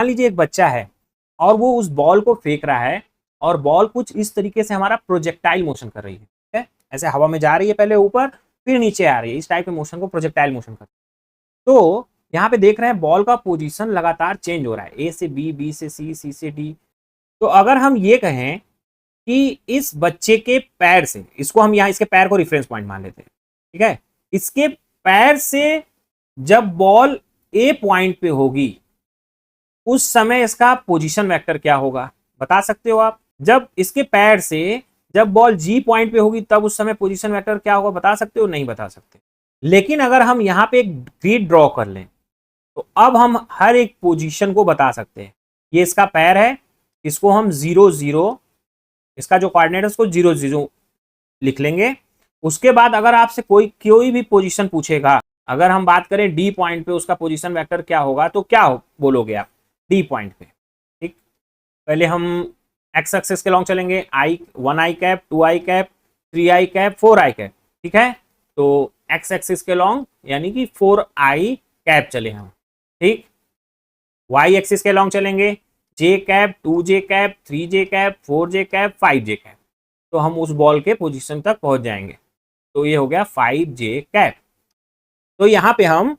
मान लीजिए एक बच्चा है और वो उस बॉल को फेंक रहा है और बॉल कुछ इस तरीके से हमारा प्रोजेक्टाइल मोशन कर रही है, ठीक है, ऐसे हवा में जा रही है, पहले ऊपर फिर नीचे आ रही है, इस टाइप के मोशन को प्रोजेक्टाइल मोशन कर। तो यहाँ पे देख रहे हैं बॉल का पोजीशन लगातार चेंज हो रहा है, ए से बी, बी से सी, सी से डी। तो अगर हम ये कहें कि इस बच्चे के पैर से, इसको हम यहाँ इसके पैर को रेफरेंस पॉइंट मान लेते हैं, ठीक है, इसके पैर से जब बॉल ए पॉइंट पे होगी उस समय इसका पोजीशन वेक्टर क्या होगा, बता सकते हो आप? जब इसके पैर से जब बॉल जी पॉइंट पे होगी तब उस समय पोजीशन वेक्टर क्या होगा, बता सकते हो? नहीं बता सकते। लेकिन अगर हम यहाँ पे एक ग्रिड ड्रॉ कर लें तो अब हम हर एक पोजीशन को बता सकते हैं। ये इसका पैर है, इसको हम 0 0, इसका जो कोऑर्डिनेट है उसको 0 0 लिख लेंगे। उसके बाद अगर आपसे कोई भी पोजीशन पूछेगा, अगर हम बात करें डी पॉइंट पे उसका पोजीशन वेक्टर क्या होगा, तो क्या बोलोगे आप डी पॉइंट पे? ठीक, पहले हम एक्स एक्सिस के लॉन्ग चलेंगे, आई 1 आई कैप, 2 आई कैप, 3 आई कैप, 4 आई कैप, ठीक है। तो एक्स एक्सिस के लॉन्ग यानी कि 4 आई कैप चले हम, ठीक। वाई एक्सिस के लॉन्ग चलेंगे, जे कैप, 2 जे कैप, 3 जे कैप, 4 जे कैप, 5 जे कैप, तो हम उस बॉल के पोजीशन तक पहुंच जाएंगे। तो ये हो गया 5 जे कैप। तो यहाँ पे हम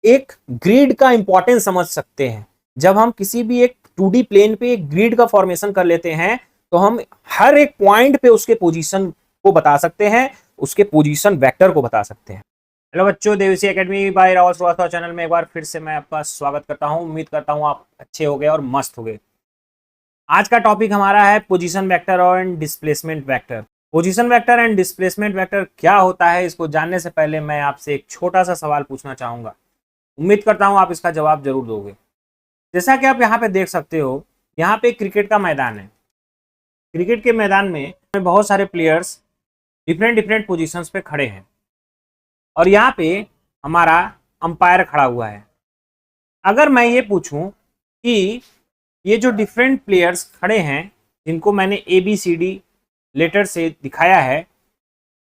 एक ग्रिड का इंपॉर्टेंस समझ सकते हैं। जब हम किसी भी एक 2D प्लेन पे एक ग्रिड का फॉर्मेशन कर लेते हैं तो हम हर एक पॉइंट पे उसके पोजीशन को बता सकते हैं, उसके पोजीशन वेक्टर को बता सकते हैं। हेलो बच्चों, देवसी academy by Rahul Srivastava channel में एक बार फिर से मैं आपका स्वागत करता हूं। उम्मीद करता हूं आप अच्छे हो गए और मस्त हो गए। आज का टॉपिक हमारा है पोजीशन वेक्टर और displacement vector. Position vector and displacement vector क्या होता है, इसको जानने से पहले मैं आपसे एक छोटा सा सवाल पूछना चाहूंगा। उम्मीद करता हूं आप इसका जवाब जरूर दोगे। जैसा कि आप यहाँ पे देख सकते हो, यहाँ पे क्रिकेट का मैदान है। क्रिकेट के मैदान में बहुत सारे प्लेयर्स डिफरेंट पोजीशंस पे खड़े हैं और यहाँ पे हमारा अंपायर खड़ा हुआ है। अगर मैं ये पूछूं कि ये जो डिफरेंट प्लेयर्स खड़े हैं जिनको मैंने ABCD लेटर से दिखाया है,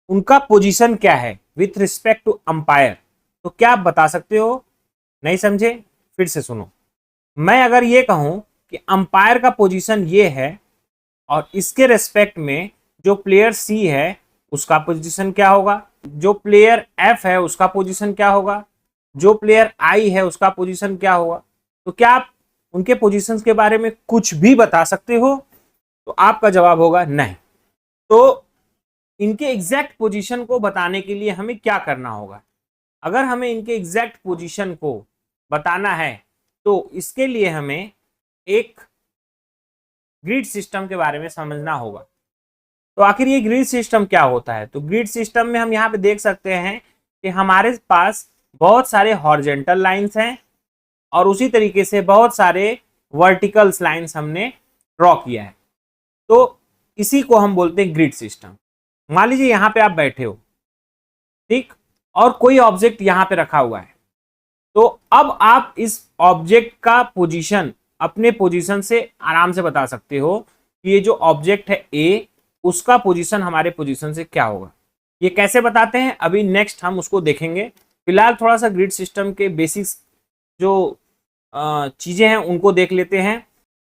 उनका पोजीशन क्या है विथ रिस्पेक्ट टू अंपायर, तो क्या आप बता सकते हो? नहीं समझे? फिर से सुनो। मैं अगर ये कहूं कि अंपायर का पोजीशन ये है और इसके रेस्पेक्ट में जो प्लेयर C है उसका पोजीशन क्या होगा, जो प्लेयर F है उसका पोजीशन क्या होगा, जो प्लेयर I है उसका पोजीशन क्या होगा, तो क्या आप उनके पोजीशंस के बारे में कुछ भी बता सकते हो? तो आपका जवाब होगा नहीं। तो इनके एग्जैक्ट पोजीशन को बताने के लिए हमें क्या करना होगा? अगर हमें इनके एग्जैक्ट पोजीशन को बताना है तो इसके लिए हमें एक ग्रिड सिस्टम के बारे में समझना होगा। तो आखिर ये ग्रिड सिस्टम क्या होता है? तो ग्रिड सिस्टम में हम यहाँ पे देख सकते हैं कि हमारे पास बहुत सारे हॉरिजॉन्टल लाइंस हैं और उसी तरीके से बहुत सारे वर्टिकल्स लाइंस हमने ड्रॉ किया है। तो इसी को हम बोलते हैं ग्रिड सिस्टम। मान लीजिए यहाँ पे आप बैठे हो, ठीक, और कोई ऑब्जेक्ट यहाँ पे रखा हुआ है। तो अब आप इस ऑब्जेक्ट का पोजीशन अपने पोजीशन से आराम से बता सकते हो कि ये जो ऑब्जेक्ट है A, उसका पोजीशन हमारे पोजीशन से क्या होगा। ये कैसे बताते हैं अभी नेक्स्ट हम उसको देखेंगे। फिलहाल थोड़ा सा ग्रिड सिस्टम के बेसिक्स जो चीजें हैं उनको देख लेते हैं।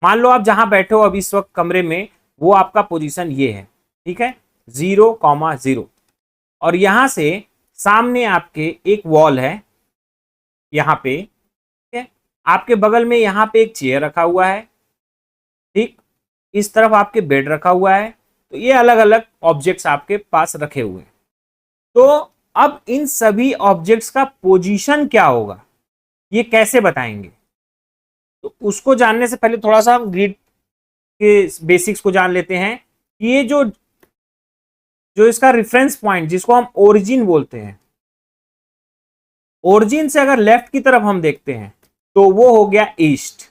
मान लो आप जहां बैठे हो अभी इस वक्त कमरे में, वो आपका पोजीशन ये है, ठीक है, 0, 0। और यहां से सामने आपके एक वॉल है यहाँ पे, ठीक है, आपके बगल में यहाँ पे एक चेयर रखा हुआ है, ठीक, इस तरफ आपके बेड रखा हुआ है। तो ये अलग अलग ऑब्जेक्ट्स आपके पास रखे हुए हैं। तो अब इन सभी ऑब्जेक्ट्स का पोजीशन क्या होगा, ये कैसे बताएंगे? तो उसको जानने से पहले थोड़ा सा हम ग्रिड के बेसिक्स को जान लेते हैं। ये जो इसका रेफरेंस पॉइंट जिसको हम ओरिजिन बोलते हैं, ओरिजिन से अगर लेफ्ट की तरफ हम देखते हैं तो वो हो गया ईस्ट,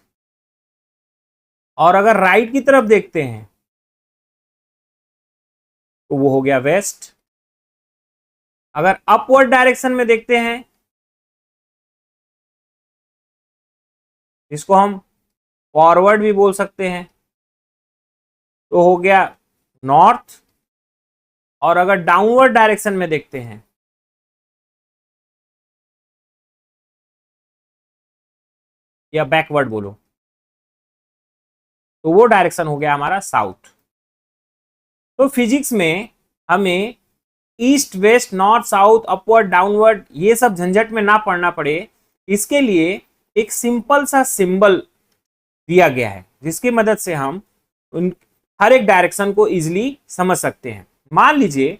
और अगर राइट की तरफ देखते हैं तो वो हो गया वेस्ट। अगर अपवर्ड डायरेक्शन में देखते हैं, इसको हम फॉरवर्ड भी बोल सकते हैं, तो हो गया नॉर्थ। और अगर डाउनवर्ड डायरेक्शन में देखते हैं या बैकवर्ड बोलो, तो वो डायरेक्शन हो गया हमारा साउथ। तो फिजिक्स में हमें east west north south upward downward ये सब झंझट में ना पड़ना पड़े, इसके लिए एक सिंपल सा सिंबल दिया गया है जिसकी मदद से हम उन हर एक डायरेक्शन को इजीली समझ सकते हैं। मान लीजिए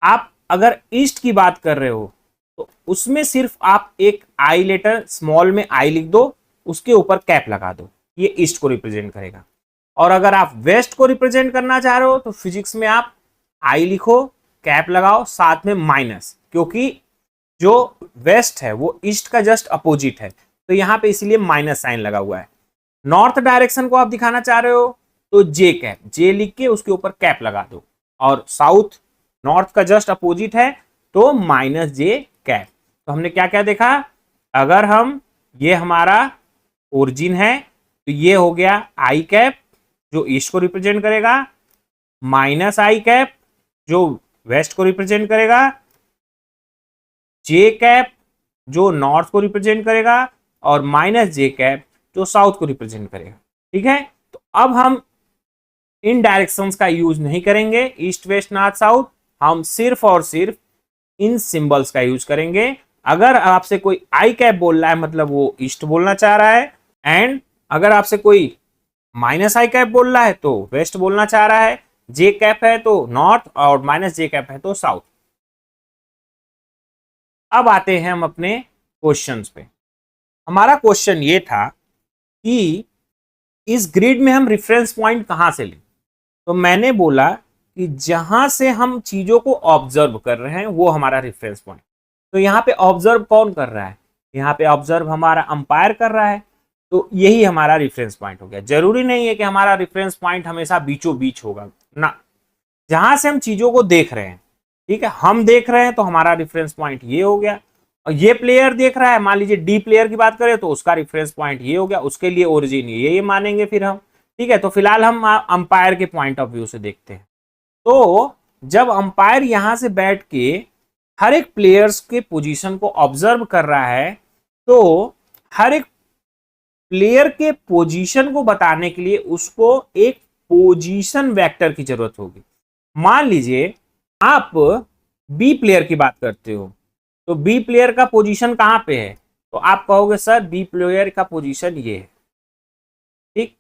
आप अगर ईस्ट की बात कर रहे हो तो उसमें सिर्फ आप एक आई लेटर स्मॉल में आई लिख दो, उसके ऊपर कैप लगा दो, ये ईस्ट को रिप्रेजेंट करेगा। और अगर आप वेस्ट को रिप्रेजेंट करना चाह रहे हो तो फिजिक्स में आप आई लिखो, कैप लगाओ, साथ में माइनस, क्योंकि जो वेस्ट है वो ईस्ट का जस्ट अपोजिट है, तो यहां पे इसलिए माइनस साइन लगा हुआ है। नॉर्थ डायरेक्शन को आप दिखाना चाह रहे हो तो जे कैप, जे लिख के उसके ऊपर कैप लगा दो, और साउथ नॉर्थ का जस्ट अपोजिट है तो माइनस जे कैप। तो हमने क्या क्या देखा, अगर हम ये हमारा ओरिजिन है तो ये हो गया आई कैप जो ईस्ट को रिप्रेजेंट करेगा, माइनस आई कैप जो वेस्ट को रिप्रेजेंट करेगा, जे कैप जो नॉर्थ को रिप्रेजेंट करेगा, और माइनस जे कैप जो साउथ को रिप्रेजेंट करेगा। ठीक है, तो अब हम इन डायरेक्शंस का यूज नहीं करेंगे, ईस्ट वेस्ट नॉर्थ साउथ, हम सिर्फ और सिर्फ इन सिंबल्स का यूज करेंगे। अगर आपसे कोई आई कैप बोल रहा है मतलब वो ईस्ट बोलना चाह रहा है, एंड अगर आपसे कोई माइनस आई कैप बोल रहा है तो वेस्ट बोलना चाह रहा है, जे कैप है तो नॉर्थ और माइनस जे कैप है तो साउथ। अब आते हैं हम अपने क्वेश्चंस पे। हमारा क्वेश्चन ये था कि इस ग्रिड में हम रेफरेंस पॉइंट कहां से लें, तो मैंने बोला कि जहां से हम चीजों को ऑब्जर्व कर रहे हैं वो हमारा रेफरेंस पॉइंट। तो यहाँ पे ऑब्जर्व कौन कर रहा है, यहाँ पे ऑब्जर्व हमारा अंपायर कर रहा है, तो यही हमारा रेफरेंस पॉइंट हो गया। जरूरी नहीं है कि हमारा रेफरेंस पॉइंट हमेशा बीचों बीच होगा ना, जहां से हम चीजों को देख रहे हैं, ठीक है, हम देख रहे हैं तो हमारा रेफरेंस पॉइंट ये हो गया, और ये प्लेयर देख रहा है, मान लीजिए डी प्लेयर की बात करें तो उसका रेफरेंस पॉइंट ये हो गया, उसके लिए ओरिजिन ये मानेंगे फिर हम। ठीक है, तो फिलहाल हम अंपायर के पॉइंट ऑफ व्यू से देखते हैं। तो जब अंपायर यहां से बैठ के हर एक प्लेयर्स के पोजीशन को ऑब्जर्व कर रहा है तो हर एक प्लेयर के पोजीशन को बताने के लिए उसको एक पोजीशन वेक्टर की जरूरत होगी। मान लीजिए आप बी प्लेयर की बात करते हो, तो बी प्लेयर का पोजीशन कहां पे है, तो आप कहोगे सर बी प्लेयर का पोजीशन ये है। ठीक,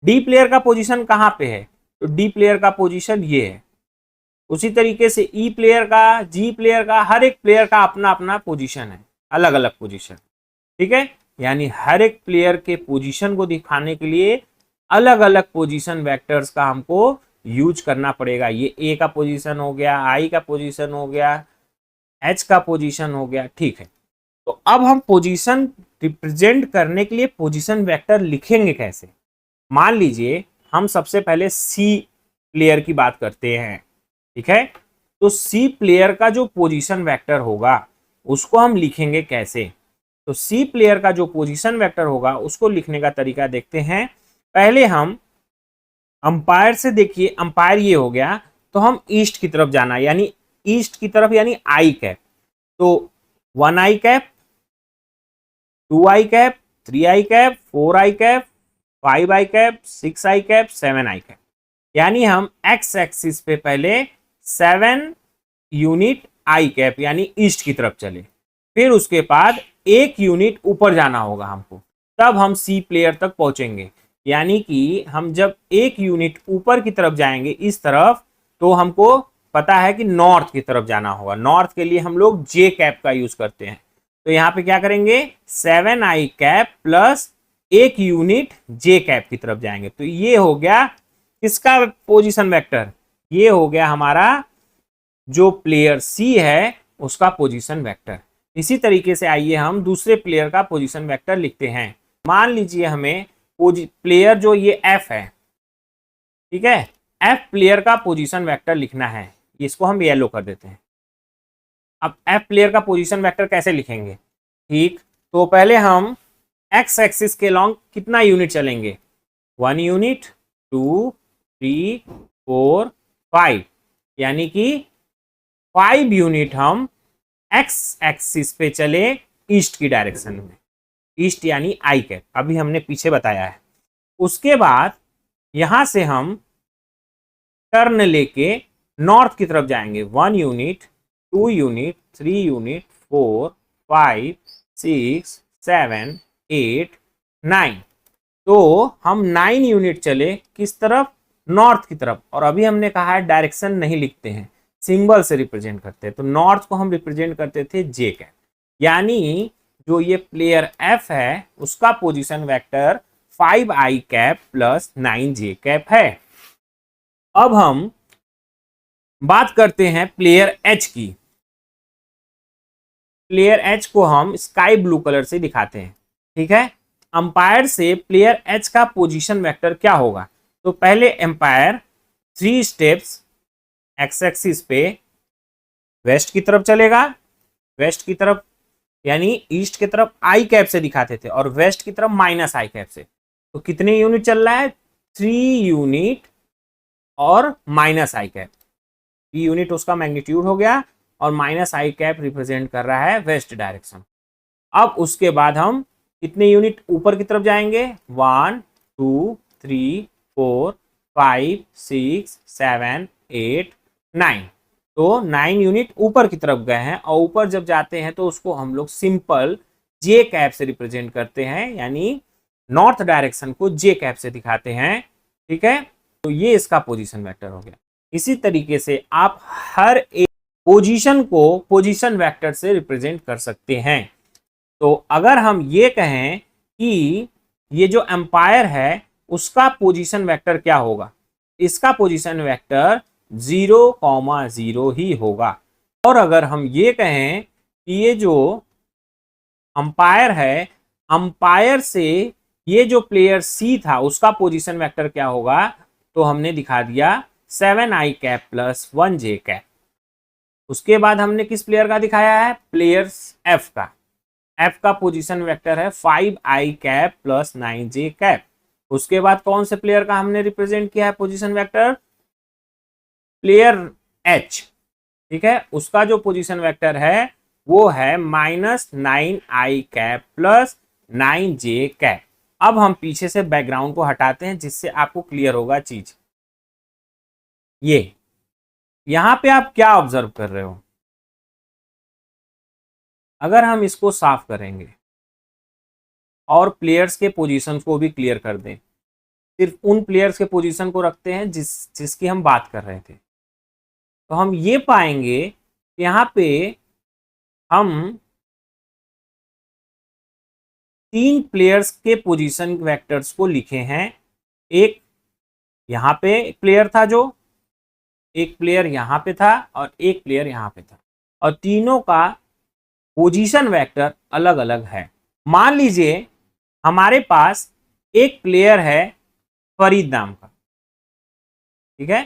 डी प्लेयर का पोजीशन कहां पे है, तो डी प्लेयर का पोजीशन ये है। उसी तरीके से ई प्लेयर का, जी प्लेयर का, हर एक प्लेयर का अपना अपना पोजीशन है, अलग अलग पोजीशन। ठीक है, यानी हर एक प्लेयर के पोजीशन को दिखाने के लिए अलग अलग पोजीशन वेक्टर्स का हमको यूज करना पड़ेगा। ये ए का पोजीशन हो गया, आई का पोजीशन हो गया, एच का पोजीशन हो गया। ठीक है, तो अब हम पोजीशन रिप्रेजेंट करने के लिए पोजीशन वेक्टर लिखेंगे कैसे। मान लीजिए हम सबसे पहले सी प्लेयर की बात करते हैं। ठीक है, तो सी प्लेयर का जो पोजीशन वेक्टर होगा उसको हम लिखेंगे कैसे, तो सी प्लेयर का जो पोजीशन वेक्टर होगा उसको लिखने का तरीका देखते हैं। पहले हम अंपायर से, देखिए अंपायर ये हो गया, तो हम ईस्ट की तरफ जाना, यानी ईस्ट की तरफ यानी आई कैप, तो 1 आई कैप, 2 आई कैप, 3 आई कैप, 4 आई कैप, 5 आई कैप, 6 आई कैप, 7 आई कैप, यानी हम एक्स एक्सिस पे पहले 7 यूनिट आई कैप यानी ईस्ट की तरफ चले, फिर उसके बाद 1 यूनिट ऊपर जाना होगा हमको, तब हम सी प्लेयर तक पहुंचेंगे। यानी कि हम जब 1 यूनिट ऊपर की तरफ जाएंगे इस तरफ, तो हमको पता है कि नॉर्थ की तरफ जाना होगा। नॉर्थ के लिए हम लोग जे कैप का यूज करते हैं, तो यहाँ पे क्या करेंगे 7 आई कैप प्लस 1 यूनिट जे कैप की तरफ जाएंगे, तो ये हो गया किसका पोजीशन वेक्टर, ये हो गया हमारा जो प्लेयर सी है उसका पोजीशन वेक्टर। इसी तरीके से आइए हम दूसरे प्लेयर का पोजीशन वेक्टर लिखते हैं। मान लीजिए हमें प्लेयर जो ये एफ है, ठीक है, एफ प्लेयर का पोजीशन वेक्टर लिखना है, इसको हम येलो कर देते हैं। अब एफ प्लेयर का पोजीशन वेक्टर कैसे लिखेंगे, ठीक, तो पहले हम एक्स एक्सिस के लॉन्ग कितना यूनिट चलेंगे, 1 यूनिट, 2, 3, 4, 5, यानी कि 5 यूनिट हम एक्स एक्सिस पे चले ईस्ट की डायरेक्शन में, ईस्ट यानी आई कैप, अभी हमने पीछे बताया है। उसके बाद यहां से हम टर्न लेके नॉर्थ की तरफ जाएंगे। 1 यूनिट, 2 यूनिट, 3 यूनिट, 4, 5, 6, 7, 8, 9। तो हम 9 यूनिट चले किस तरफ? नॉर्थ की तरफ। और अभी हमने कहा है डायरेक्शन नहीं लिखते हैं, सिंबल से रिप्रेजेंट करते हैं। तो नॉर्थ को हम रिप्रेजेंट करते थे जे कैप, यानी जो ये प्लेयर एफ है उसका position vector 5i cap plus 9j cap है। अब हम बात करते हैं प्लेयर एच की। प्लेयर एच को हम स्काई ब्लू कलर से दिखाते हैं, ठीक है। अंपायर से प्लेयर एच का पोजीशन वेक्टर क्या होगा? तो पहले एम्पायर 3 स्टेप्स एक्स एक्सिस पे वेस्ट की तरफ चलेगा, वेस्ट की तरफ यानी ईस्ट की तरफ आई कैप से दिखाते थे और वेस्ट की तरफ माइनस आई कैप से। तो कितने यूनिट चल रहा है? 3 यूनिट और माइनस आई कैप। 3 यूनिट उसका मैग्नीट्यूड हो गया और माइनस आई कैप रिप्रेजेंट कर रहा है वेस्ट डायरेक्शन। अब उसके बाद हम कितने यूनिट ऊपर की तरफ जाएंगे? 1, 2, 3, 4, 5, 6, 7, 8, 9। तो 9 यूनिट ऊपर की तरफ गए हैं और ऊपर जब जाते हैं तो उसको हम लोग सिंपल जे कैप से रिप्रेजेंट करते हैं, यानी नॉर्थ डायरेक्शन को जे कैप से दिखाते हैं, ठीक है। तो ये इसका पोजीशन वेक्टर हो गया। इसी तरीके से आप हर एक पोजीशन को पोजीशन वेक्टर से रिप्रेजेंट कर सकते हैं। तो अगर हम ये कहें कि ये जो एम्पायर है उसका पोजीशन वेक्टर क्या होगा? इसका पोजीशन वेक्टर 0,0 ही होगा। और अगर हम ये कहें कि ये जो अंपायर है, अंपायर से ये जो प्लेयर सी था उसका पोजीशन वेक्टर क्या होगा? तो हमने दिखा दिया 7i cap plus 1j cap. उसके बाद हमने किस प्लेयर का दिखाया है? प्लेयर एफ का। एफ का पोजीशन वेक्टर है 5i cap plus 9j cap. उसके बाद कौन से प्लेयर का हमने रिप्रेजेंट किया है पोजीशन वेक्टर? प्लेयर एच, ठीक है। उसका जो पोजीशन वेक्टर है वो है -9i cap plus 9j cap. अब हम पीछे से बैकग्राउंड को हटाते हैं जिससे आपको क्लियर होगा चीज। ये यहां पे आप क्या ऑब्जर्व कर रहे हो? अगर हम इसको साफ करेंगे और प्लेयर्स के पोजीशन को भी क्लियर कर दें, सिर्फ उन प्लेयर्स के पोजीशन को रखते हैं जिसकी हम बात कर रहे थे, तो हम ये पाएंगे कि यहाँ पे हम 3 प्लेयर्स के पोजीशन वेक्टर्स को लिखे हैं। एक यहाँ पे एक प्लेयर था, जो एक प्लेयर यहाँ पे था और एक प्लेयर यहाँ पे था, और तीनों का पोजीशन वेक्टर अलग अलग है। मान लीजिए हमारे पास एक प्लेयर है फरीद नाम का, ठीक है।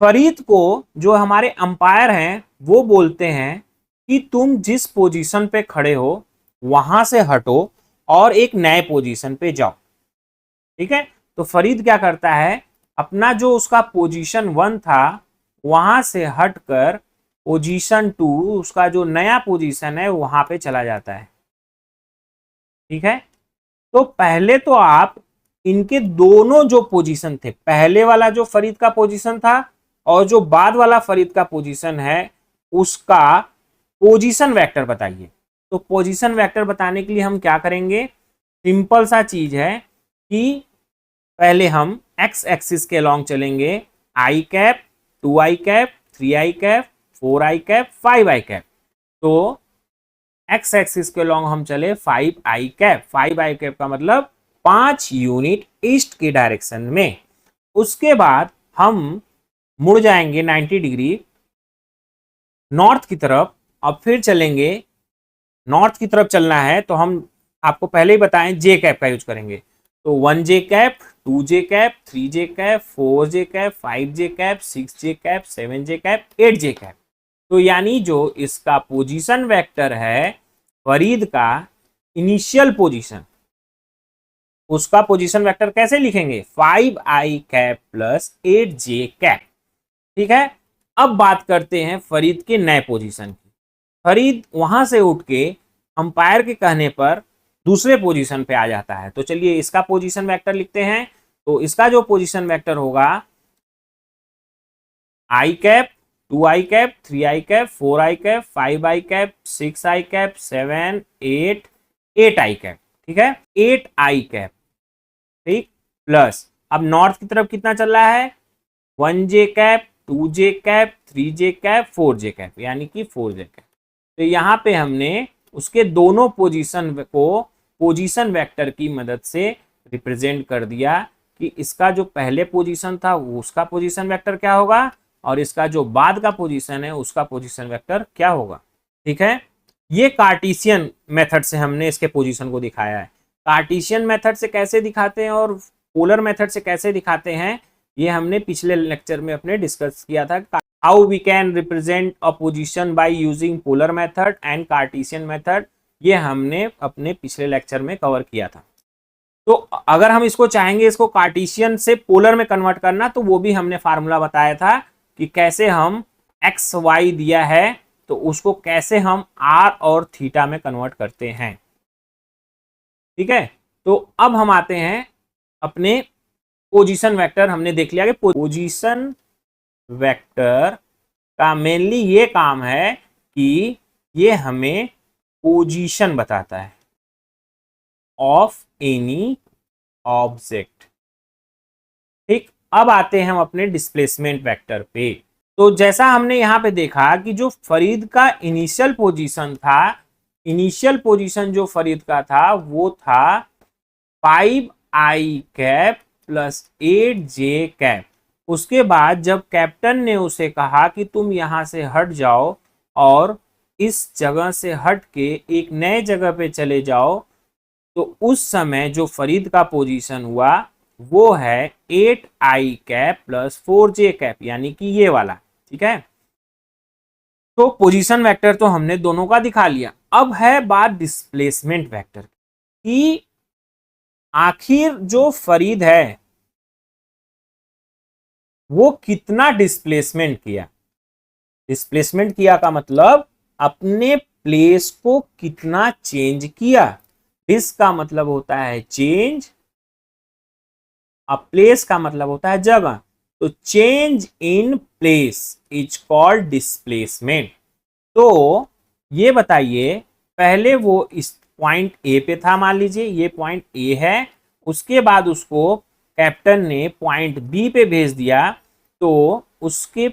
फरीद को जो हमारे अंपायर हैं वो बोलते हैं कि तुम जिस पोजीशन पे खड़े हो वहां से हटो और एक नए पोजीशन पे जाओ, ठीक है। तो फरीद क्या करता है? अपना जो उसका पोजीशन 1 था वहां से हटकर पोजीशन 2, उसका जो नया पोजीशन है वहां पे चला जाता है, ठीक है। तो पहले तो आप इनके दोनों जो पोजीशन थे, पहले वाला जो फरीद का पोजीशन था और जो बाद वाला फरीद का पोजीशन है, उसका पोजीशन वेक्टर बताइए। तो पोजीशन वेक्टर बताने के लिए हम क्या करेंगे? सिंपल सा चीज है कि पहले हम एक्स एक्सिस के अलॉन्ग चलेंगे, I cap, 2i cap, 3i cap, 4i cap, 5i cap. तो एक्स एक्सिस के अलॉन्ग हम चले 5i कैप। 5i कैप का मतलब 5 यूनिट ईस्ट की डायरेक्शन में। उसके बाद हम मुड़ जाएंगे 90 डिग्री नॉर्थ की तरफ, अब फिर चलेंगे। नॉर्थ की तरफ चलना है तो हम आपको पहले ही बताएं जे कैप का यूज करेंगे। तो 1j cap, 2j cap, 3j cap, 4j cap, 5j cap, 6j cap, 7j cap, 8j cap. तो यानी जो इसका पोजीशन वेक्टर है फरीद का इनिशियल पोजीशन, उसका पोजीशन वेक्टर कैसे लिखेंगे? 5i cap plus 8j cap, ठीक है। अब बात करते हैं फरीद के नए पोजीशन की। फरीद वहां से उठ के अंपायर के कहने पर दूसरे पोजीशन पे आ जाता है। तो चलिए इसका पोजीशन वेक्टर लिखते हैं। तो इसका जो पोजीशन वेक्टर होगा I cap, 2i cap, 3i cap, 4i cap, 5i cap, 6i cap, 7, 8, 8i cap. ठीक है, 8i कैप। ठीक, प्लस अब नॉर्थ की तरफ कितना चल रहा है, 1j cap, 2j cap, 3j cap, 4j cap, यानी कि 4j कैप। तो यहाँ पे हमने उसके दोनों पोजीशन को पोजीशन वेक्टर की मदद से रिप्रेजेंट कर दिया कि इसका जो पहले पोजीशन था उसका पोजीशन वेक्टर क्या होगा और इसका जो बाद का पोजीशन है उसका पोजीशन वेक्टर क्या होगा। ठीक है, ये कार्टेशियन मेथड से हमने इसके पोजीशन को दिखाया है। कार्टेशियन मेथड से कैसे दिखाते हैं और पोलर मेथड से कैसे दिखाते हैं ये हमने पिछले लेक्चर में अपने डिस्कस किया था। How we can represent a position by using polar method and Cartesian method, ये हमने अपने पिछले लेक्चर में कवर किया था। तो अगर हम इसको चाहेंगे इसको कार्टेशियन से पोलर में कन्वर्ट करना तो वो भी हमने फार्मूला बताया था कि कैसे हम एक्स वाई दिया है तो उसको कैसे हम आर और थीटा में कन्वर्ट करते हैं। ठीक है, तो अब हम आते हैं अपने पोजीशन वेक्टर। हमने देख लिया कि पोजीशन वेक्टर का मेनली ये काम है कि ये हमें पोजीशन बताता है ऑफ एनी ऑब्जेक्ट। ठीक, अब आते हैं हम अपने डिस्प्लेसमेंट वेक्टर पे। तो जैसा हमने यहां पे देखा कि जो फरीद का इनिशियल पोजीशन था, इनिशियल पोजीशन जो फरीद का था वो था 5i cap plus 8j cap. उसके बाद जब कैप्टन ने उसे कहा कि तुम यहां से हट जाओ और इस जगह से हट के एक नए जगह पे चले जाओ, तो उस समय जो फरीद का पोजीशन हुआ वो है 8i cap plus 4j cap, यानी कि ये वाला। ठीक है, तो पोजीशन वेक्टर तो हमने दोनों का दिखा लिया। अब है बात डिस्प्लेसमेंट वेक्टर की, आखिर जो फरीद है वो कितना डिस्प्लेसमेंट किया। डिस्प्लेसमेंट किया का मतलब अपने प्लेस को कितना चेंज किया। डिस का मतलब होता है चेंज, अब प्लेस का मतलब होता है जगह। तो change in place is called displacement. तो ये बताइए, पहले वो इस पॉइंट ए पे था, मान लीजिए ये पॉइंट ए है, उसके बाद उसको कैप्टन ने पॉइंट बी पे भेज दिया, तो उसके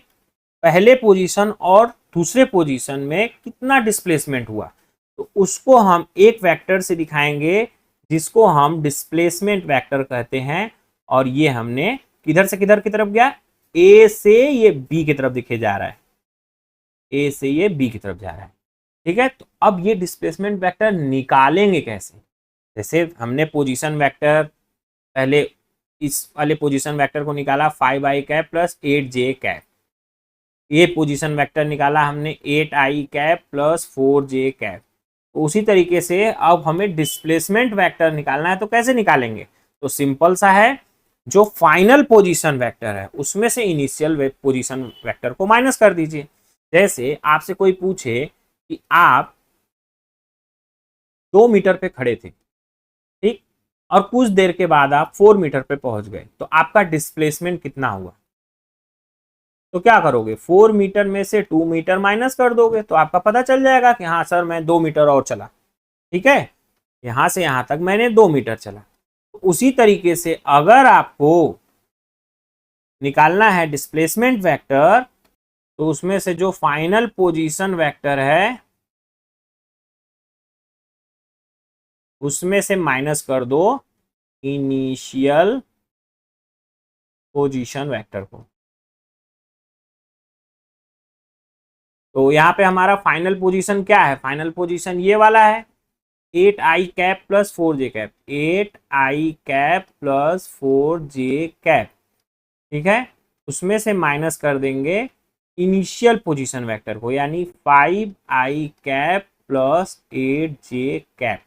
पहले पोजीशन और दूसरे पोजीशन में कितना डिस्प्लेसमेंट हुआ, तो उसको हम एक वेक्टर से दिखाएंगे जिसको हम डिस्प्लेसमेंट वेक्टर कहते हैं। और ये हमने किधर से किधर की तरफ गया, ए से ये बी की तरफ दिखे जा रहा है, ए से ये बी की तरफ जा रहा है। ठीक है, तो अब ये डिस्प्लेसमेंट वेक्टर निकालेंगे कैसे। जैसे हमने पोजीशन वेक्टर पहले इस वाले पोजीशन वेक्टर को निकाला 5i cap plus 8j cap, ये पोजीशन वेक्टर निकाला हमने 8i cap plus 4j cap. उसी तरीके से अब हमें डिस्प्लेसमेंट वेक्टर निकालना है, तो कैसे निकालेंगे, तो सिंपल सा है, जो फाइनल पोजीशन वेक्टर है उसमें से इनिशियल पोजीशन वेक्टर को माइनस कर दीजिए। जैसे आपसे कोई पूछे कि आप 2 मीटर पे खड़े थे, ठीक, और कुछ देर के बाद आप 4 मीटर पे पहुंच गए, तो आपका डिस्प्लेसमेंट कितना हुआ। तो क्या करोगे, 4 मीटर में से 2 मीटर माइनस कर दोगे, तो आपका पता चल जाएगा कि हाँ सर मैं 2 मीटर और चला। ठीक है, यहां से यहां तक मैंने 2 मीटर चला। उसी तरीके से अगर आपको निकालना है डिस्प्लेसमेंट वेक्टर, तो उसमें से जो फाइनल पोजीशन वेक्टर है उसमें से माइनस कर दो इनिशियल पोजीशन वेक्टर को। तो यहां पे हमारा फाइनल पोजीशन क्या है, फाइनल पोजीशन ये वाला है 8i cap plus 4j cap, 8i cap plus 4j cap. ठीक है, उसमें से माइनस कर देंगे इनिशियल पोजीशन वेक्टर को, यानी 5i cap plus 8j cap.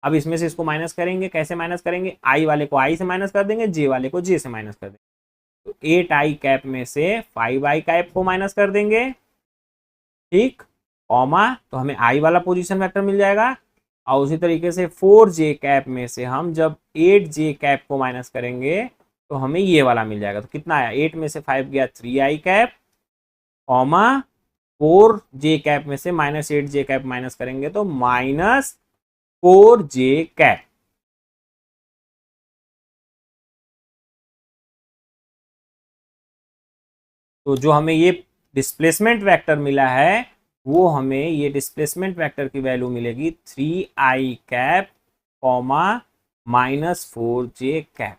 अब इसमें से इसको माइनस करेंगे, कैसे माइनस करेंगे, i वाले को i से माइनस कर देंगे, j वाले को j से माइनस कर देंगे। तो 8i कैप में से 5i कैप को माइनस कर देंगे, ठीक, कॉमा, तो हमें i वाला पोजीशन वेक्टर मिल जाएगा। और उसी तरीके से 4j कैप में से हम जब 8j कैप को माइनस करेंगे तो हमें ये वाला मिल जाएगा। तो कितना आया, 8 में से 5 गया 3i cap comma 4j cap में से -8j कैप माइनस करेंगे तो -4j कैप। तो जो हमें ये डिस्प्लेसमेंट वेक्टर मिला है वो हमें ये डिस्प्लेसमेंट वेक्टर की वैल्यू मिलेगी 3i cap comma -4j cap,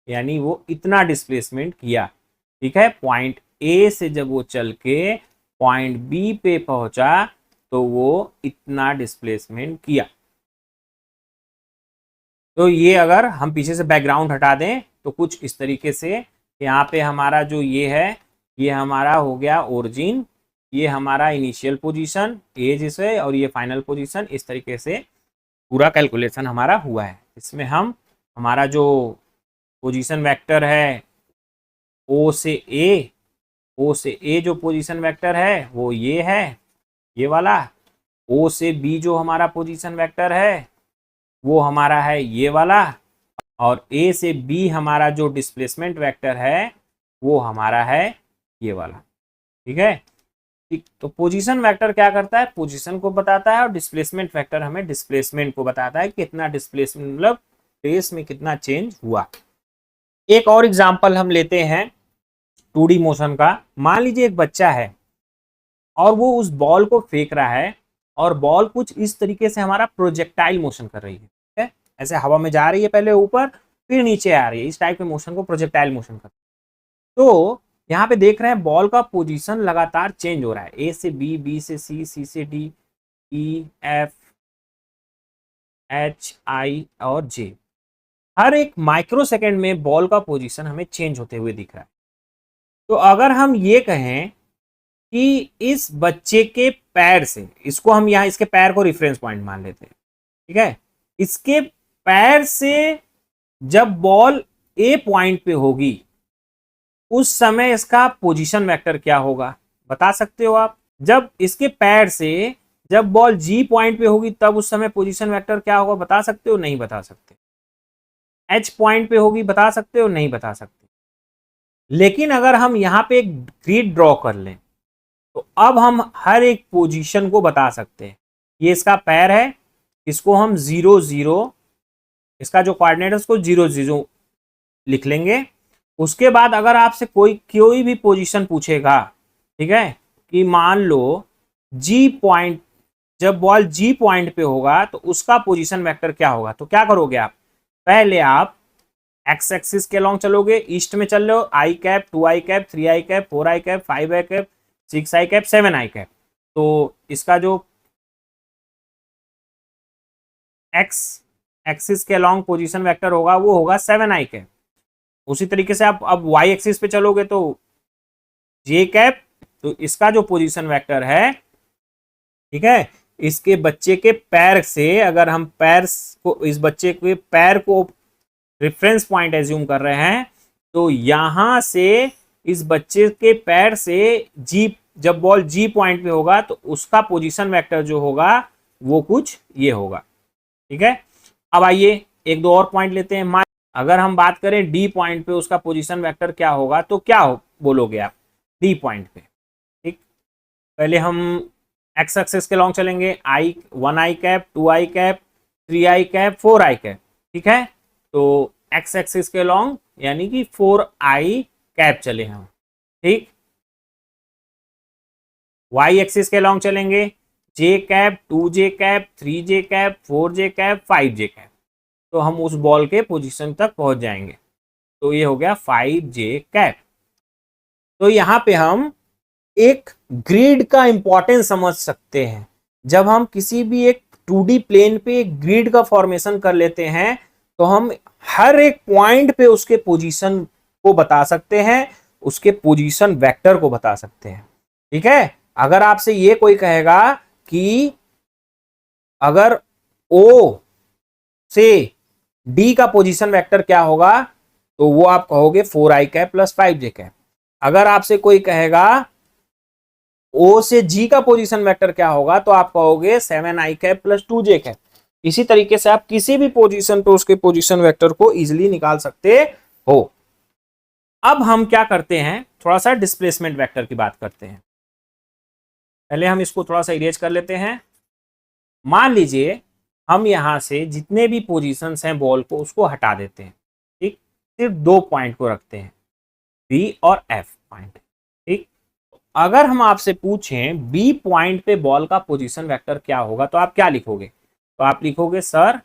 यानी वो इतना डिस्प्लेसमेंट किया। ठीक है, पॉइंट ए से जब वो चल के पॉइंट बी पे पहुंचा तो वो इतना डिस्प्लेसमेंट किया। तो ये अगर हम पीछे से बैकग्राउंड हटा दें तो कुछ इस तरीके से, यहाँ पे हमारा जो ये है ये हमारा हो गया ओरिजिन, ये हमारा इनिशियल पोजीशन एज इसे, और ये फाइनल पोजीशन, इस तरीके से पूरा कैलकुलेशन हमारा हुआ है। इसमें हम हमारा जो पोजीशन वेक्टर है ओ से ए जो पोजीशन वेक्टर है वो ये है, ये वाला। ओ से बी जो हमारा पोजीशन वेक्टर है वो हमारा है ये वाला, और ए से बी हमारा जो डिस्प्लेसमेंट वेक्टर है वो हमारा है ये वाला। ठीक है, ठीक। तो पोजीशन वेक्टर क्या करता है, पोजीशन को बताता है, और डिस्प्लेसमेंट वेक्टर हमें डिस्प्लेसमेंट को बताता है, कितना डिस्प्लेसमेंट मतलब स्पेस में कितना चेंज हुआ। एक और एग्जांपल हम लेते हैं 2D मोशन का। मान लीजिए एक बच्चा है और वो उस बॉल को फेंक रहा है, और बॉल कुछ इस तरीके से हमारा प्रोजेक्टाइल मोशन कर रही है। ठीक है, ऐसे हवा में जा रही है, पहले ऊपर फिर नीचे आ रही है, इस टाइप के मोशन को प्रोजेक्टाइल मोशन करते हैं। तो यहाँ पे देख रहे हैं बॉल का पोजीशन लगातार चेंज हो रहा है, ए से बी, बी से सी, सी से D, E F H I और जे। हर एक माइक्रो सेकेंड में बॉल का पोजीशन हमें चेंज होते हुए दिख रहा है। तो अगर हम ये कहें कि इस बच्चे के पैर से, इसको हम यहाँ इसके पैर को रेफरेंस पॉइंट मान लेते हैं। ठीक है, इसके पैर से जब बॉल ए पॉइंट पे होगी उस समय इसका पोजीशन वेक्टर क्या होगा, बता सकते हो आप? जब इसके पैर से जब बॉल जी पॉइंट पे होगी तब उस समय पोजीशन वेक्टर क्या होगा, बता सकते हो? नहीं बता सकते। एच पॉइंट पे होगी, बता सकते हो? नहीं बता सकते। लेकिन अगर हम यहाँ पे एक ग्रिड ड्रॉ कर लें तो अब हम हर एक पोजीशन को बता सकते हैं। ये इसका पैर है, इसको हम 0 0, इसका जो कोऑर्डिनेट है उसको 0 0 लिख लेंगे। उसके बाद अगर आपसे कोई भी पोजीशन पूछेगा, ठीक है, कि मान लो जी पॉइंट, जब बॉल जी पॉइंट पे होगा तो उसका पोजीशन वेक्टर क्या होगा, तो क्या करोगे आप? पहले आप एक्स एक्सिस के लॉन्ग चलोगे, ईस्ट में चल लो, I cap, 2i cap, 3i cap, 4i cap, 5i cap, 6i cap, 7i cap. तो इसका जो एक्स एक्सिस के लॉन्ग पोजीशन वेक्टर होगा वो होगा 7i कैप। उसी तरीके से आप अब वाई एक्सिस पे चलोगे तो जे कैप, तो इसका जो पोजीशन वेक्टर है, ठीक है, इसके बच्चे के पैर से अगर हम पैर को, इस बच्चे के पैर को रेफरेंस पॉइंट एज्यूम कर रहे हैं तो यहां से इस बच्चे के पैर से जी, जब बॉल जी पॉइंट पे होगा तो उसका पोजीशन वेक्टर जो होगा वो कुछ ये होगा। ठीक है, अब आइए एक दो और पॉइंट लेते हैं। अगर हम बात करें डी पॉइंट पे उसका पोजीशन वेक्टर क्या होगा, तो क्या बोलोगे आप डी पॉइंट पे? ठीक, पहले हम एक्स एक्सिस के लॉन्ग चलेंगे, 1i cap, 2i cap, 3i cap, 4i cap. ठीक है, तो एक्स एक्सिस के लॉन्ग यानी कि 4i कैप चले हम। ठीक, वाई एक्सिस के लॉन्ग चलेंगे, J cap, 2j cap, 3j cap, 4j cap, 5j cap. तो हम उस बॉल के पोजीशन तक पहुंच जाएंगे। तो ये हो गया 5j कैप। तो यहां पे हम एक ग्रिड का इंपॉर्टेंस समझ सकते हैं। जब हम किसी भी एक 2D प्लेन पे एक ग्रिड का फॉर्मेशन कर लेते हैं तो हम हर एक पॉइंट पे उसके पोजीशन को बता सकते हैं, उसके पोजीशन वेक्टर को बता सकते हैं। ठीक है, अगर आपसे ये कोई कहेगा कि अगर O से D का पोजीशन वेक्टर क्या होगा, तो वो आप कहोगे 4i cap plus 5j cap. अगर आपसे कोई कहेगा O से G का पोजीशन वेक्टर क्या होगा, तो आप कहोगे 7i cap plus 2j cap. इसी तरीके से आप किसी भी पोजीशन पे उसके पोजीशन वेक्टर को इजीली निकाल सकते हो। अब हम क्या करते हैं, थोड़ा सा डिस्प्लेसमेंट वेक्टर की बात करते हैं। पहले हम इसको थोड़ा सा इरेज कर लेते हैं। मान लीजिए हम यहां से जितने भी पोजीशंस हैं बॉल को उसको हटा देते हैं, ठीक, सिर्फ 2 पॉइंट को रखते हैं, बी और एफ पॉइंट, ठीक। अगर हम आपसे पूछें बी पॉइंट पे बॉल का पोजीशन वेक्टर क्या होगा तो आप क्या लिखोगे? तो आप लिखोगे सर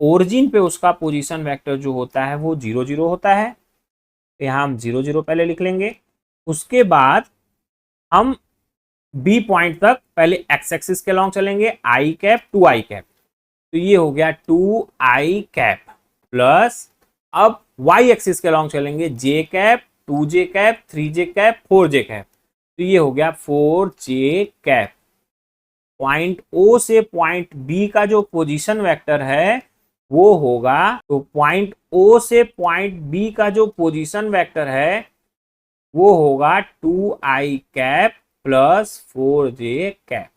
ओरिजिन पे उसका पोजीशन वेक्टर जो होता है वो 0 0 होता है, तो यहाँ हम 0 0 पहले लिख लेंगे। उसके बाद हम बी पॉइंट तक पहले एक्स एक्सिस के लॉन्ग चलेंगे, I cap two I cap, तो ये हो गया 2i कैप प्लस, अब वाई एक्सिस के लॉन्ग चलेंगे, J cap 2j cap 3j cap 4j cap, तो ये हो गया 4j कैप। पॉइंट ओ से पॉइंट बी का जो पोजीशन वेक्टर है वो होगा, तो पॉइंट ओ से पॉइंट बी का जो पोजीशन वेक्टर है वो होगा 2i cap plus 4j cap.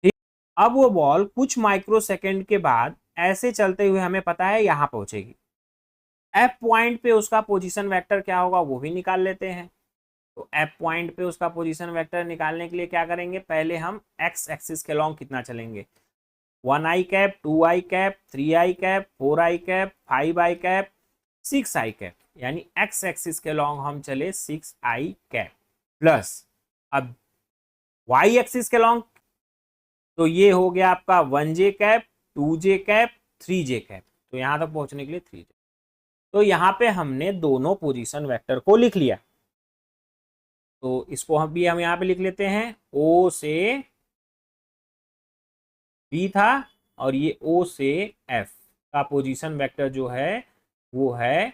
ठीक, अब वो बॉल कुछ माइक्रो सेकेंड के बाद ऐसे चलते हुए हमें पता है यहां पहुंचेगी। एफ पॉइंट पे उसका पोजीशन वेक्टर क्या होगा वो भी निकाल लेते हैं। तो एफ पॉइंट पे उसका पोजीशन वेक्टर निकालने के लिए क्या करेंगे, पहले हम एक्स एक्सिस के लॉन्ग कितना चलेंगे, 1i cap 2i cap 3i cap 4i cap 5i cap 6i cap, यानी एक्स एक्सिस के लॉन्ग हम चले 6i कैप प्लस, अब वाई एक्सिस के लॉन्ग तो ये हो गया आपका 1j cap 2j cap 3j cap, तो यहां तक पहुंचने के लिए 3j। तो यहाँ पे हमने दोनों पोजीशन वेक्टर को लिख लिया, तो इसको हम यहाँ पे लिख लेते हैं, ओ से बी था और ये ओ से एफ का पोजीशन वेक्टर जो है वो है,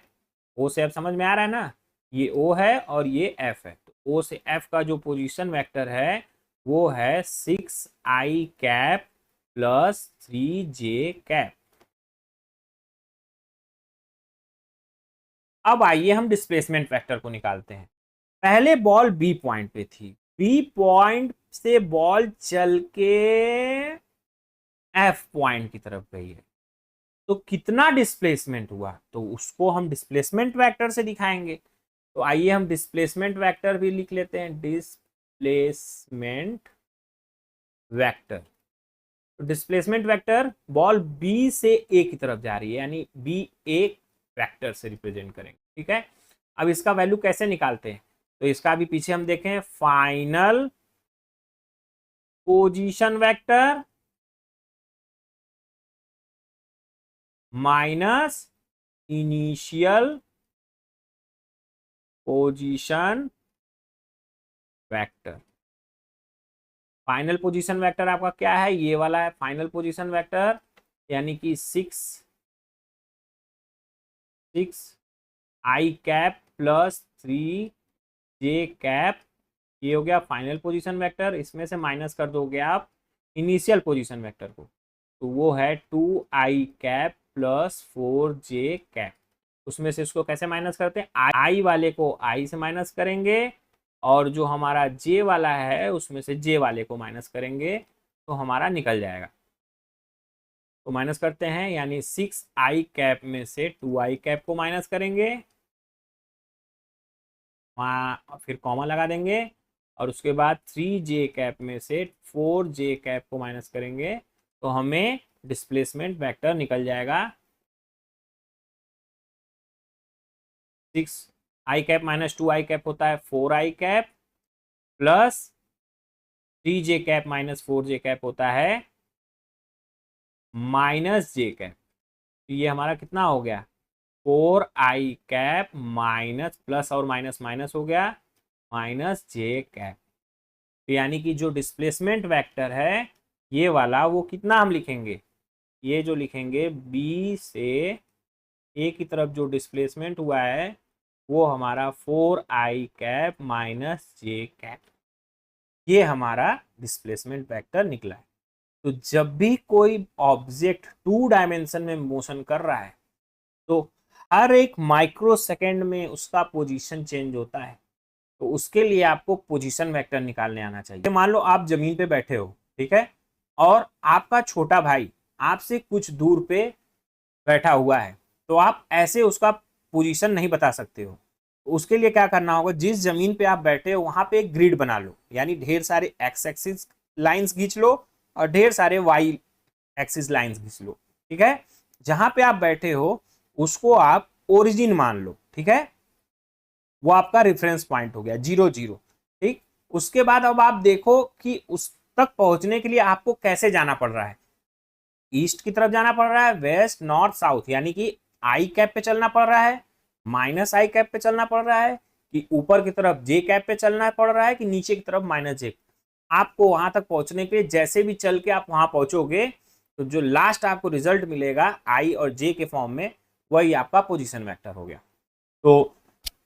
ओ से एफ समझ में आ रहा है ना, ये ओ है और ये एफ है, तो ओ से एफ का जो पोजीशन वेक्टर है वो है 6i cap plus 3j cap. अब आइए हम डिस्प्लेसमेंट वेक्टर को निकालते हैं। पहले बॉल बी पॉइंट पे थी, बी पॉइंट से बॉल चल के एफ पॉइंट की तरफ गई है, तो कितना डिस्प्लेसमेंट हुआ तो उसको हम डिस्प्लेसमेंट वेक्टर से दिखाएंगे। तो आइए हम डिस्प्लेसमेंट वेक्टर भी लिख लेते हैं, डिस्प्लेसमेंट वेक्टर। तो डिस्प्लेसमेंट वेक्टर बॉल बी से ए की तरफ जा रही है, यानी बी ए वेक्टर से रिप्रेजेंट करेंगे, ठीक है। अब इसका वैल्यू कैसे निकालते हैं, तो इसका भी पीछे हम देखें, final position vector minus initial position vector. Final position vector आपका क्या है, ये वाला है फाइनल पोजीशन वेक्टर, यानी कि 6i cap plus 3j cap, ये हो गया फाइनल पोजीशन वेक्टर। इसमें से माइनस कर दोगे आप इनिशियल पोजीशन वेक्टर को, तो वो है 2i cap plus 4j cap. उसमें से इसको कैसे माइनस करते हैं, आई वाले को आई से माइनस करेंगे और जो हमारा जे वाला है उसमें से जे वाले को माइनस करेंगे, तो हमारा निकल जाएगा। तो माइनस करते हैं, यानी 6i कैप में से 2i कैप को माइनस करेंगे, वहाँ फिर कॉमा लगा देंगे, और उसके बाद 3j कैप में से 4j कैप को माइनस करेंगे, तो हमें डिस्प्लेसमेंट वेक्टर निकल जाएगा 6i cap minus 2i cap होता है 4i cap plus 3j cap minus 4j cap होता है माइनस j कैप। ये हमारा कितना हो गया, 4i कैप माइनस प्लस और माइनस माइनस हो गया माइनस j कैप। यानी कि जो डिस्प्लेसमेंट वेक्टर है ये वाला वो कितना हम लिखेंगे, ये जो लिखेंगे बी से ए की तरफ जो डिस्प्लेसमेंट हुआ है वो हमारा 4i cap minus j cap, ये हमारा डिस्प्लेसमेंट वेक्टर निकला है। तो जब भी कोई ऑब्जेक्ट 2 डायमेंशन में मोशन कर रहा है तो हर एक माइक्रो सेकेंड में उसका पोजीशन चेंज होता है, तो उसके लिए आपको पोजीशन वेक्टर निकालने आना चाहिए। मान लो आप जमीन पे बैठे हो, ठीक है, और आपका छोटा भाई आपसे कुछ दूर पे बैठा हुआ है, तो आप ऐसे उसका पोजीशन नहीं बता सकते हो, उसके लिए क्या करना होगा, जिस जमीन पे आप बैठे हो वहां पे एक ग्रिड बना लो, यानी ढेर सारे एक्स एक्सिस लाइंस खींच लो और ढेर सारे वाई एक्सिस लाइंस खींच लो। ठीक है, जहां पे आप बैठे हो उसको आप ओरिजिन मान लो। ठीक है, वो आपका रेफरेंस पॉइंट हो गया 0 0। ठीक, उसके बाद अब आप देखो कि उस तक पहुंचने के लिए आपको कैसे जाना पड़ रहा है। ईस्ट की तरफ जाना पड़ रहा है, वेस्ट, नॉर्थ, साउथ, यानी कि आई कैप पे चलना पड़ रहा है, माइनस आई कैप पे चलना पड़ रहा है, कि ऊपर की तरफ जे कैप पे चलना पड़ रहा है, कि नीचे की तरफ माइनस जे। आपको वहां तक पहुंचने के लिए जैसे भी चल के आप वहां पहुंचोगे तो जो लास्ट आपको रिजल्ट मिलेगा आई और जे के फॉर्म में, वही आपका पोजीशन वेक्टर हो गया। तो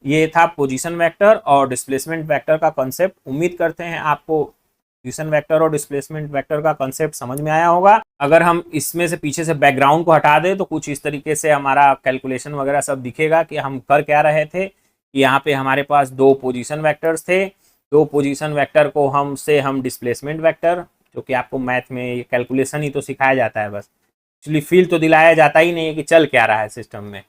ये था पोजीशन वेक्टर और डिस्प्लेसमेंट वेक्टर का कॉन्सेप्ट। उम्मीद करते हैं आपको पोजीशन वेक्टर और डिस्प्लेसमेंट वेक्टर का कॉन्सेप्ट समझ में आया होगा। अगर हम इसमें से पीछे से बैकग्राउंड को हटा दें तो कुछ इस तरीके से हमारा कैलकुलेशन वगैरह सब दिखेगा कि हम कर क्या रहे थे। यहाँ पे हमारे पास दो पोजीशन वेक्टर्स थे, दो पोजीशन वेक्टर को हम डिस्प्लेसमेंट वेक्टर, जो कि आपको मैथ में कैलकुलेशन ही तो सिखाया जाता है, बस एक्चुअली फील तो दिलाया जाता ही नहीं है कि चल क्या रहा है सिस्टम में।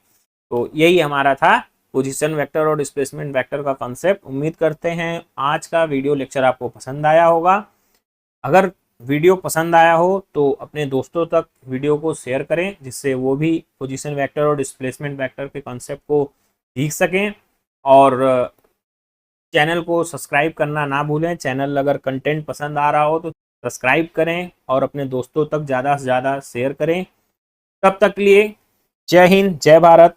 तो यही हमारा था पोजीशन वेक्टर और डिस्प्लेसमेंट वेक्टर का कॉन्सेप्ट। उम्मीद करते हैं आज का वीडियो लेक्चर आपको पसंद आया होगा। अगर वीडियो पसंद आया हो तो अपने दोस्तों तक वीडियो को शेयर करें, जिससे वो भी पोजीशन वेक्टर और डिस्प्लेसमेंट वेक्टर के कॉन्सेप्ट को सीख सकें। और चैनल को सब्सक्राइब करना ना भूलें। चैनल अगर कंटेंट पसंद आ रहा हो तो सब्सक्राइब करें और अपने दोस्तों तक ज़्यादा से ज़्यादा शेयर करें। तब तक के लिए जय हिंद, जय भारत।